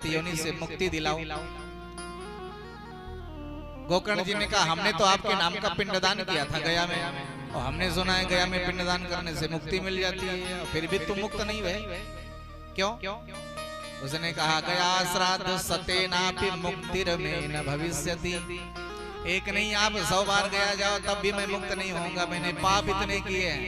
प्रेत योनि से मुक्ति दिलाओ। गोकर्ण जी ने कहा हमने तो आपके नाम का पिंडदान किया था गया में, और हमने सुना है गया में पिंडदान करने से मुक्ति मिल जाती है, और फिर भी तुम मुक्त नहीं हुए, क्यों? उसने कहा गया श्राद्ध सतेनापि मुक्तिर्मे न भविष्यति। एक नहीं आप 100 बार गया जाओ तब भी मैं मुक्त नहीं होऊंगा, मैंने पाप इतने किए हैं।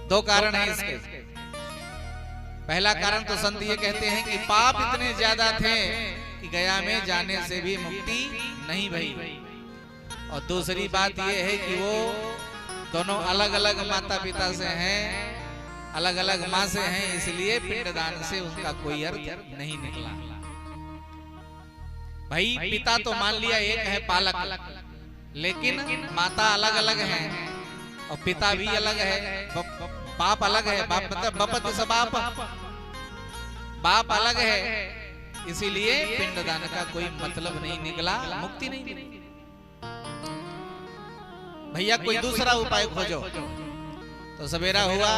2 कारण है इसके। पहला कारण तो संत ये कहते हैं कि पाप इतने ज्यादा थे कि गया में जाने से भी मुक्ति नहीं भई, और दूसरी बात ये है कि वो दोनों अलग अलग माता पिता से हैं, अलग अलग माँ से हैं, इसलिए पिंडदान से उनका कोई अर्थ नहीं निकला। भाई पिता तो मान लिया एक है पालक, लेकिन माता अलग अलग है और पिता भी अलग है, बाप अलग है, बाप मतलब बपत से बाप अलग है, इसीलिए पिंडदान का कोई मतलब नहीं निकला, मुक्ति नहीं मिली। भैया कोई दूसरा उपाय खोजो। तो सवेरा हुआ,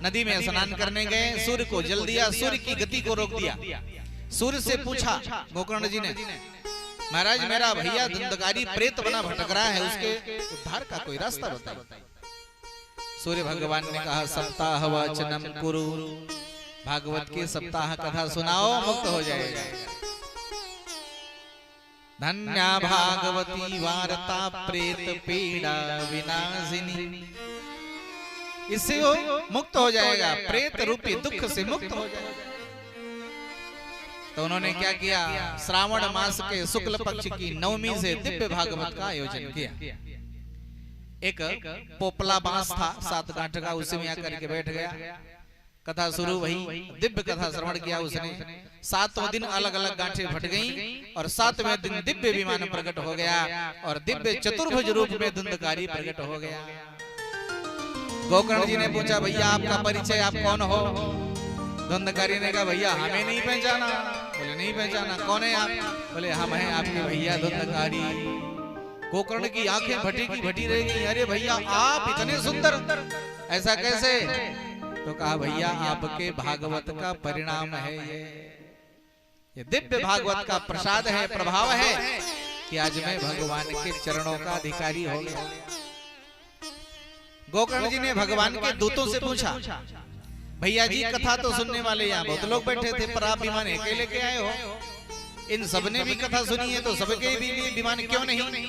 नदी में स्नान करने गए, सूर्य को जल दिया, सूर्य की गति को रोक दिया। सूर्य से पूछा गोकर्ण जी ने, महाराज मेरा भैया धुंधकारी प्रेत बना भटक रहा है, उसके उद्धार का कोई रास्ता बताइए। सूर्य भगवान ने कहा सप्ताह वचनम कुरु, भागवत की सप्ताह कथा सुनाओ, मुक्त हो जाएगा। धन्या भागवती वार्ता प्रेत पीड़ा विनाशिनी, इससे वो मुक्त हो जाएगा, प्रेत रूपी दुख से मुक्त हो जाएगा। तो उन्होंने क्या किया, श्रावण मास के शुक्ल पक्ष की 9वीं से दिव्य भागवत का आयोजन किया। एक पोपला बांस था 7 गांठ का, उसी में आकर के बैठ गया, कथा शुरू हुई, दिव्य कथा श्रवण किया उसने। 7वें दिन अलग अलग गांठें फट गईं और 7वें दिन दिव्य विमान प्रकट हो गया और दिव्य चतुर्भुज रूप में धुंधकारी प्रकट हो गया। गोकर्ण जी ने पूछा भैया आपका परिचय, आप कौन हो? धुंधकारी ने कहा भैया हमें नहीं पहचाना। बोले नहीं पहचाना, कौन है आप? बोले हम हैं आपके भैया धुंधकारी। गोकर्ण की आंखें भटी की भटी रह गई, अरे भैया आप इतने सुंदर, ऐसा कैसे? तो कहा भैया आपके भागवत का परिणाम है, ये दिव्य भागवत का प्रसाद है, प्रभाव है कि आज मैं भगवान के चरणों का अधिकारी हो गया। गोकर्ण जी ने भगवान के दूतों से पूछा भैया जी कथा तो सुनने वाले यहाँ बहुत लोग बैठे थे, पर आप विमान अकेले के आए हो, इन सबने भी कथा सुनी है तो सबके भी लिए विमान क्यों नहीं?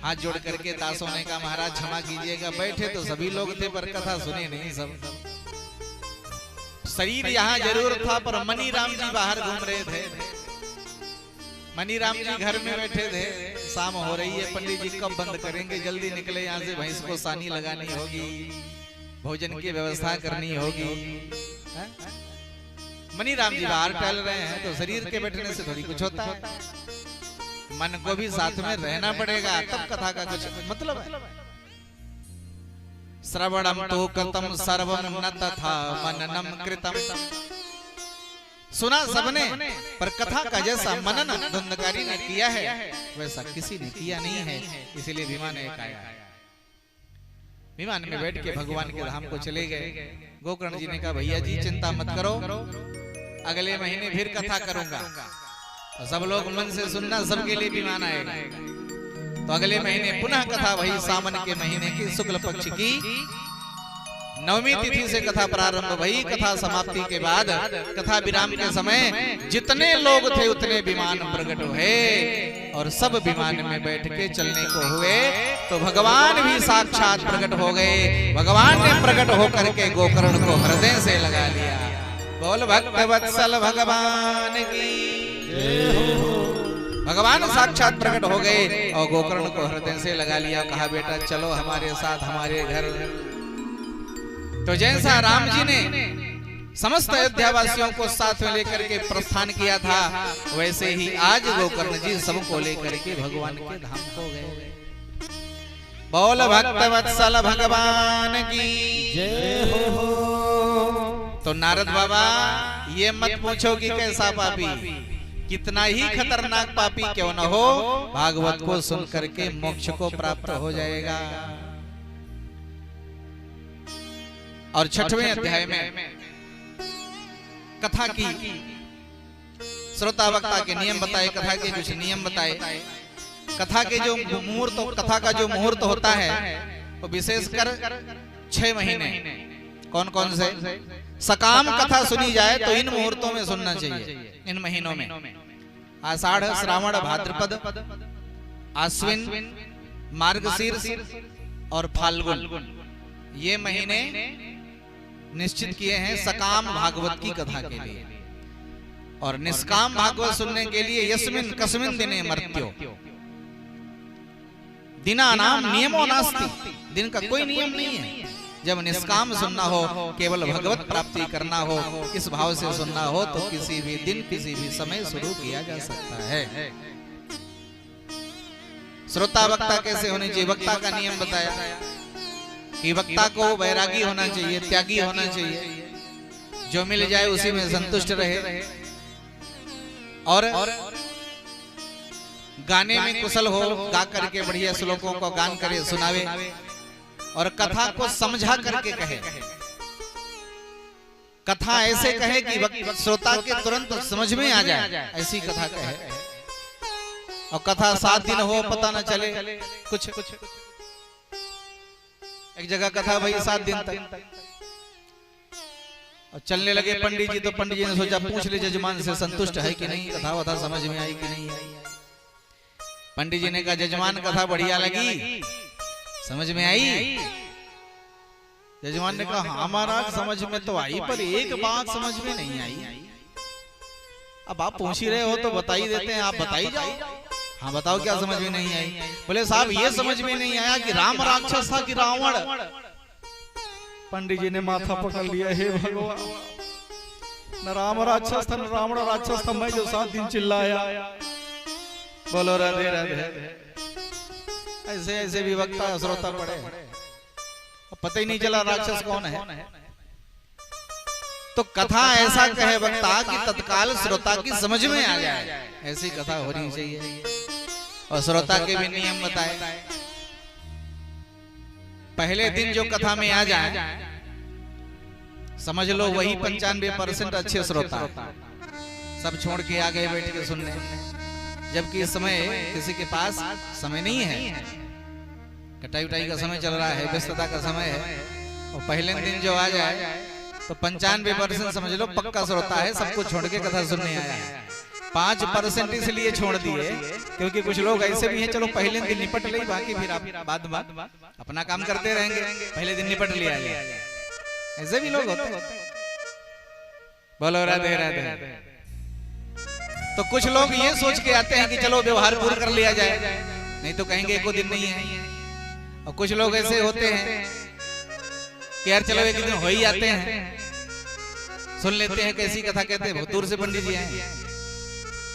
हाथ जोड़ करके दासों ने कहा महाराज क्षमा कीजिएगा, बैठे तो सभी लोग थे पर कथा सुने नहीं सब। शरीर यहाँ जरूर था पर मनी राम जी बाहर घूम रहे थे। मनी राम जी घर में बैठे थे, शाम हो रही है, पंडित जी कब बंद करेंगे, जल्दी निकले यहाँ से, भैंस को सानी लगानी होगी, भोजन की व्यवस्था करनी होगी। मनी राम जी बाहर टहल रहे हैं, तो शरीर के बैठने से थोड़ी कुछ होता है, मन को भी साथ में रहना पड़ेगा, तब कथा का कुछ मतलब है। श्रवणम तो कृतम सर्वम न तथा मननम कृतम, सुना सबने पर कथा का जैसा मनन धुंधकारी ने किया है वैसा किसी ने किया नहीं है, इसीलिए विमान एक आया। विमान में बैठ के भगवान के धाम को चले गए। गोकर्ण जी ने कहा भैया जी चिंता मत करो, अगले महीने फिर कथा करूंगा, और सब लोग मन से सुनना, सबके लिए विमान आएगा। तो अगले महीने पुनः कथा वही सावन के महीने की शुक्ल पक्ष की 9वीं तिथि से कथा प्रारंभ भई। कथा समाप्ति के बाद कथा विराम के समय जितने लोग थे उतने विमान प्रकट हुए और सब विमान में बैठ के चलने को हुए। तो भगवान भी साक्षात प्रकट हो गए। भगवान ने प्रकट होकर के गोकर्ण को हृदय से लगा लिया। बोल भक्त वत्सल भगवान की जय हो। भगवान साक्षात प्रकट हो गए और गोकर्ण को हृदय से लगा लिया। कहा बेटा चलो हमारे साथ हमारे घर। तो जैसा राम जी ने समस्त अयोध्यावासियों को साथ में लेकर के प्रस्थान किया था, वैसे ही आज गोकर्ण जी सबको लेकर के भगवान के धाम को गए। बोल भक्त वत्सल भगवान की जय हो। तो नारद बाबा ये मत पूछो कि कैसा पापी, कितना ही खतरनाक पापी क्यों न हो, भागवत को सुन करके मोक्ष को प्राप्त हो जाएगा। और 6वें अध्याय में कथा की श्रोता वक्ता के नियम बताए, कथा के कुछ नियम बताए। कथा के जो मुहूर्त, कथा का जो मुहूर्त होता है वो विशेषकर 6 महीने। कौन कौन से? सकाम कथा सुनी जाए तो इन मुहूर्तों में सुनना चाहिए, इन महीनों में। आषाढ़, श्रावण, भाद्रपद, आश्विन, मार्गशीर्ष और फाल्गुन, ये महीने निश्चित किए हैं सकाम भागवत की कथा के लिए। और निष्काम भागवत सुनने के लिए यस्मिन कस्मिन दिने मर्त्यो, दिना नाम नियमो नास्ति, दिन का कोई नियम नहीं है। जब निष्काम सुनना हो, केवल भगवत प्राप्ति करना हो, इस भाव से सुनना हो तो किसी भी दिन किसी भी समय शुरू किया जा सकता है। श्रोता वक्ता कैसे होने चाहिए? वक्ता का नियम बताया कि वक्ता को वैरागी होना चाहिए, त्यागी होना चाहिए, जो मिल जाए उसी में संतुष्ट रहे, और गाने में कुशल हो, गा करके बढ़िया श्लोकों को गान करे, सुनावे, और कथा को समझा करके कहे। कथा ऐसे कहे कि श्रोता के तुरंत समझ में आ जाए, ऐसी कथा कहे। और कथा 7 दिन हो पता न चले, कुछ एक जगह कथा भाई 7 दिन तक, और चलने लगे पंडित जी, तो पंडित जी ने सोचा पूछ ले जजमान से संतुष्ट है कि नहीं, कथा वथा समझ में आई कि नहीं आई। पंडित जी ने कहा जजमान कथा बढ़िया लगी, समझ में आई? जजमान ने कहा हाँ महाराज समझ में तो आई, पर एक बात समझ में नहीं आई। अब आप पूछ ही रहे हो तो बता ही देते हैं, आप बताई जाओ। हाँ बताओ क्या समझ में नहीं आई? बोले साहब ये समझ में नहीं आया कि राम राक्षस था कि रावण। पंडित जी ने माथा पकड़ लिया, हे भगवान, न राम राक्षस था न रावण राक्षस था, मैं जो 7 दिन चिल्लाया। बोलो राधे राधे। ऐसे ऐसे भी वक्ता श्रोता पड़े, पता ही नहीं चला राक्षस कौन है। तो कथा ऐसा कहे वक्ता कि तत्काल श्रोता की समझ में आ जाए, ऐसी कथा होनी चाहिए। और श्रोता के भी नियम बताए। पहले दिन जो कथा में आ जाए, समझ लो वही 95% अच्छे श्रोता, सब छोड़ के आ गए बैठ के सुनने। जबकि इस समय किसी के पास समय नहीं है, कटाई उटाई का समय चल रहा है, व्यस्तता का समय है। और पहले दिन जो आ जाए तो 95% समझ लो पक्का श्रोता है, सब कुछ छोड़ के कथा सुनने आया है। 5% इसलिए छोड़ दिए क्योंकि कुछ लोग ऐसे भी हैं, चलो पहले दिन निपट ले, बाकी फिर आप बाद अपना काम करते रहेंगे, पहले दिन निपट लिया। ऐसे भी लोग होते हैं। बोलो राधे राधे। तो कुछ लोग ये सोच के आते हैं कि चलो व्यवहार पूर्ण कर लिया जाए, नहीं तो कहेंगे एको दिन नहीं है। और कुछ लोग ऐसे होते हैं कि यार चलो एक दिन हो ही आते हैं, सुन लेते हैं कैसी कथा, कहते हैं बहुत दूर से पंडित जी आए।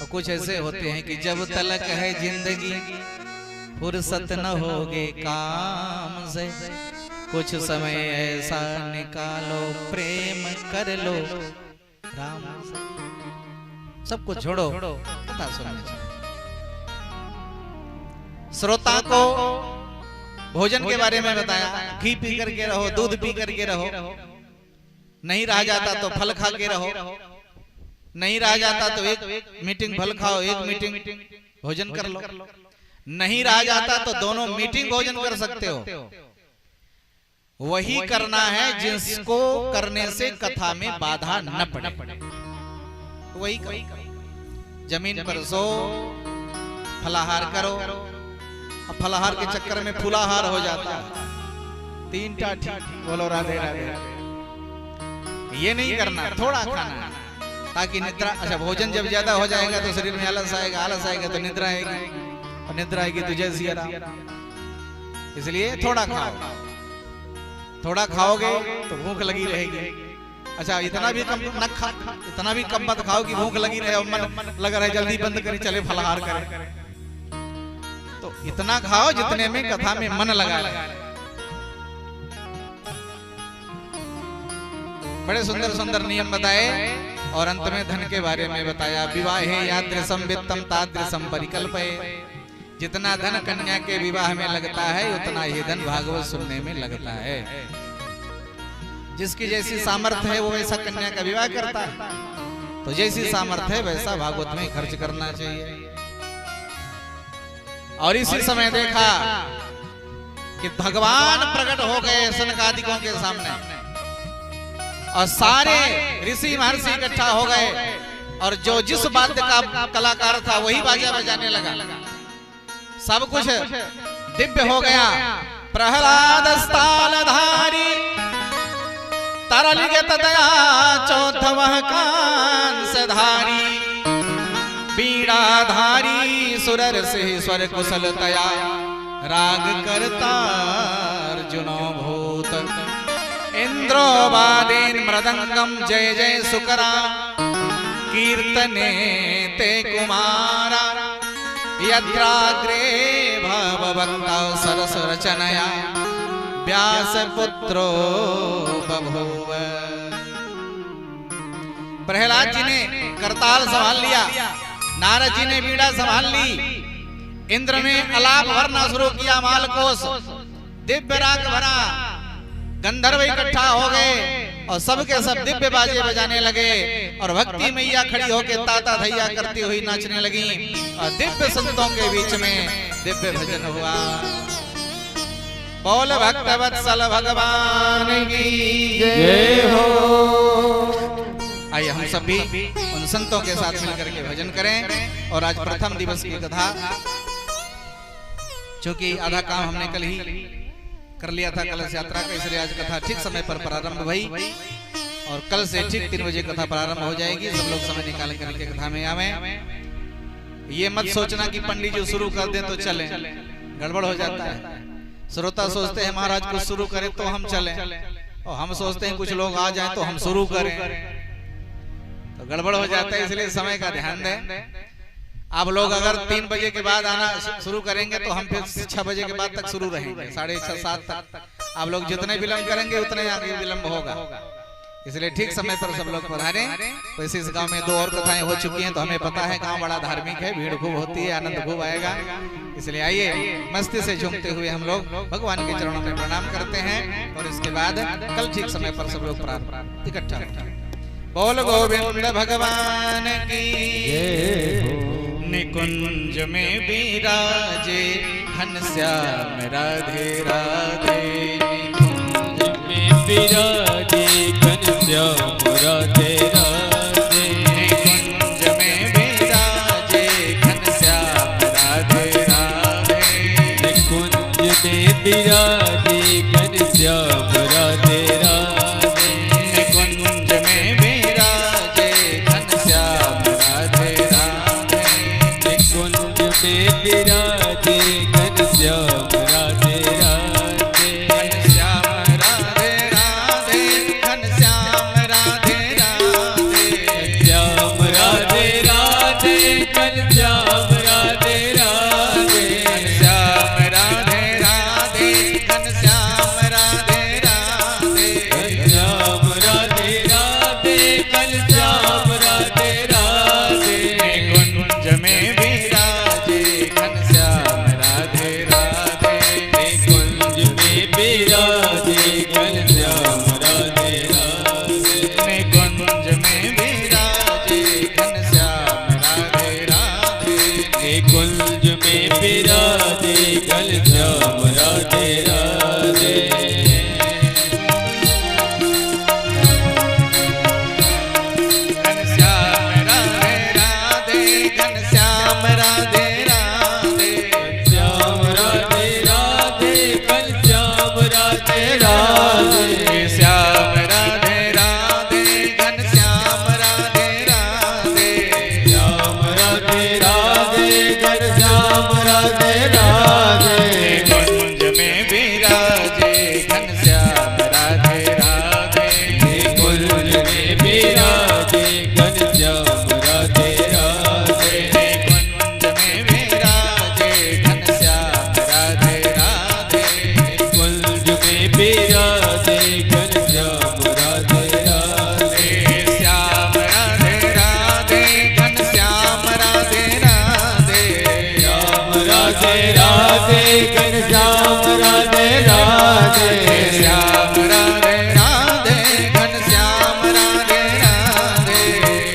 और कुछ ऐसे होते हैं कि जब तलक है जिंदगी फुर्सत न होगे काम से, कुछ समय ऐसा निकालो प्रेम कर लो राम से। सब कुछ छोड़ो, कथा सुनने चाहिए। श्रोता को भोजन के बारे में बताया, घी पी करके रहो, दूध पी करके रहो, नहीं रहा जाता तो फल खा के रहो, नहीं रहा जाता तो एक मीटिंग फल खाओ, एक मीटिंग भोजन कर लो, नहीं रहा जाता तो दोनों मीटिंग भोजन कर सकते हो। वही करना है जिसको करने से कथा में बाधा न पड़े, वही करो। जमीन पर सो, फलाहार करो। फलाहार के चक्कर में फुलाहार हो जाता, 3 टाठी। बोलो राधे राधे। ये नहीं करना, थोड़ा खाना ताकि निद्रा। अच्छा भोजन जब ज्यादा हो जाएगा तो शरीर में आलस आएगा, आलस आएगा तो निद्रा आएगी, और निद्रा आएगी तो जय सिया राम। इसलिए थोड़ा खाओ, थोड़ा खाओगे तो भूख लगी रहेगी। अच्छा इतना भी कम न खा, इतना भी कम मत खाओ कि भूख लगी रहे और मन लग रहा है जल्दी बंद करें चले फलाहार करें। तो इतना खाओ जितने में कथा में मन लगा रहे। बड़े सुंदर सुंदर नियम बताए और अंत में धन के बारे में बताया। विवाहे यादृशम वित्तम तादृशम परिकल्पये। जितना धन कन्या के विवाह में लगता है उतना ही धन भागवत सुनने में लगता है। जिसकी जैसी सामर्थ्य है वो ऐसा कन्या का विवाह करता है। तो जैसी सामर्थ्य है वैसा भागवत में खर्च करना चाहिए। और इसी समय देखा कि भगवान प्रकट हो गए सनकादिकों के सामने और सारे ऋषि महर्षि इकट्ठा हो गए और जो जिस वाद्य का कलाकार था वही बाजा बजाने लगा। सब कुछ दिव्य हो गया। प्रहलाद स्थालधारी तरलिगत दया चौथवह कांसधारी बीड़ाधारी सुरर से स्वर कुशलतया राग करता अर्जुनो भूत इंद्रो वादेन मृदंगम जय जय सुकरा कीर्तने ते कुमारा यत्राग्रे भवभक्ता सरस रचनया व्यास पुत्रो बभूव। प्रहलाद जी ने करताल संभाल लिया, नारद जी ने बीड़ा संभाल ली, इंद्र ने अलाप भरना शुरू किया मालकोस, दिव्य राग भरा, गंधर्व इकट्ठा हो गए और सबके सब दिव्य बाजे बजाने लगे और भक्ति मैया खड़ी होकर ताता धैया करती हुई नाचने लगी और दिव्य संतों के बीच में दिव्य भजन हुआ। बोल भक्त वत्सल भगवान की जय हो। आइए हम सब भी उन संतों के साथ मिलकर के भजन करें। और आज प्रथम दिवस की कथा, चूंकि आधा काम हमने कल ही कर लिया था कलश यात्रा का, इसलिए आज कथा ठीक समय पर प्रारंभ हुई और कल से ठीक 3 बजे कथा प्रारंभ हो जाएगी। सब लोग समय निकाल करके कथा में आवे। ये मत सोचना कि पंडित जी शुरू कर दें तो चले, गड़बड़ हो जाता है। श्रोता सोचते हैं महाराज कुछ शुरू करें तो हम चलें, और हम सोचते हैं कुछ लोग आ जाएं तो हम शुरू करें, तो गड़बड़ हो जाता है। इसलिए समय का ध्यान दें। आप लोग अगर 3 बजे के बाद आना शुरू करेंगे तो हम फिर 6 बजे के बाद तक शुरू रहेंगे, 6:30 7 तक। आप लोग जितने विलंब करेंगे उतने आगे विलंब होगा, इसलिए ठीक समय पर सब लोग पधारें। वैसे इस गांव में 2 और कथाएं हो चुकी हैं, तो हमें पता है गांव बड़ा धार्मिक है, भीड़ खूब होती है, आनंद खूब आएगा। इसलिए आइए मस्ती से झूमते हुए हम लोग भगवान के चरणों में प्रणाम करते हैं और इसके बाद कल ठीक समय पर सब लोग प्रार्थना इकट्ठा। बोल गोविंद भगवान की जय हो। निकुंज में विराजे घनश्याम राधे राधे, निकुंज में विराजे घनश्याम राधे राधे, निकुंज में विराजे घनश्याम राधे राधे, निकुंज में विराजे घनश्याम राधे राधे, निकुंज में विराजे घनश्याम राधे राधे, निकुंज में विराजे घनश्याम राधे राधे, घनश्याम राधे राधे, घनश्याम राधे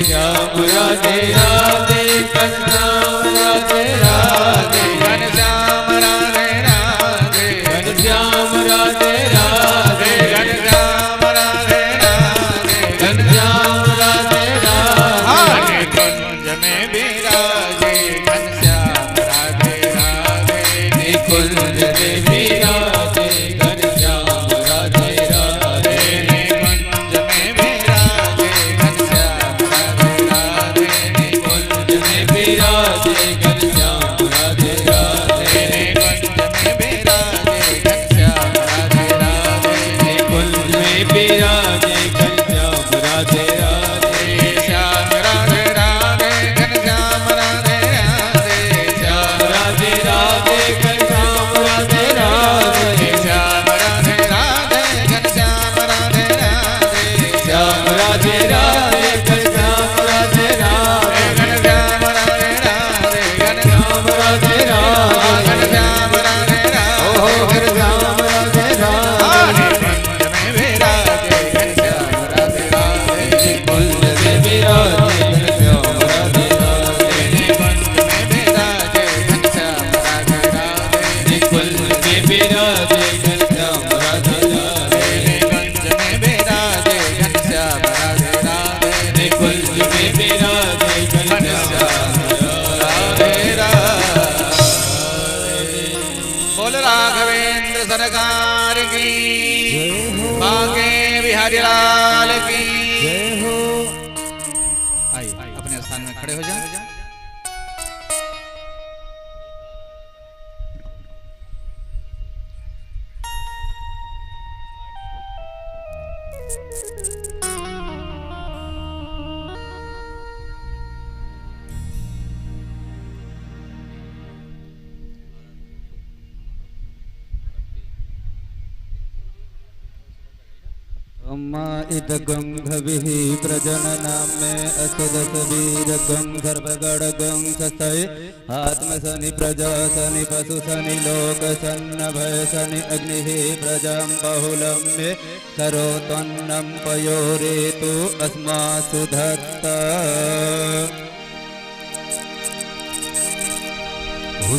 श्याम राधे राधे घनश्याम राधे राधे घनश्याम राधे राधे घनश्याम राधे राधे घनश्याम राधे राधे घनश्याम राधे राधे कुंज में विराजे घनश्याम राधे राधे कुंज में विराजे घनश्याम राधे राधे कुंज में विराजे घनश्याम राधे राधे कुंज में विराजे घनश्याम राधे राधे कुंज में विराजे घनश्याम राधे राधे कुंज में विराजे घनश्याम राधे राधे श्याम राधे राधे घनश्याम राधे राधे श्याम राधे राधे घनश्याम राधे राधे श्याम राधे राधे घनश्याम राधे राधे श्याम राधे राधे घनश्याम राधे राधे घनश्याम राधे राधे घनश्याम राधे राधे घनश्याम राधे राधे ओहो घनश्याम राधे राधे कुंज में विराजे घनश्याम राधे राधे कुंज में विराजे घनश्याम राधे राधे कुंज में विराजे घनश्याम राधे राधे कुंज में विराजे घनश्याम राधे राधे कुंज में विराजे घनश्याम राधे राधे कुंज में विराजे घनश्याम राधे राधे बोल राघवेंद्र सरकार की बांके बिहारी लाल की आइए अपने स्थान में खड़े हो जाएं। अम्मा इदगं घविः प्रजननाम में असुदस वीर गं गर्भगण गं ससय आत्म सनि प्रजा सनि पशु सनि लोक सन्न भय सनि अग्निः प्रजां बहुलं मे करोत्वन्नं पयोरेतु अस्मासु धत्ता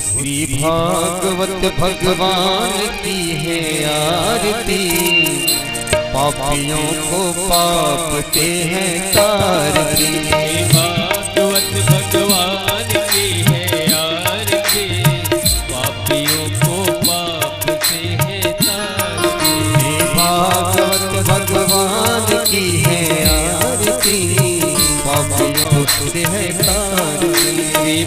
श्री भागवत भगवान की है आरती पापियों को पाप के हैं तारती भागवत भगवान की है आरती पापियों को पाप से है तारती भागवत भगवान की है आरती पापियों से है तारती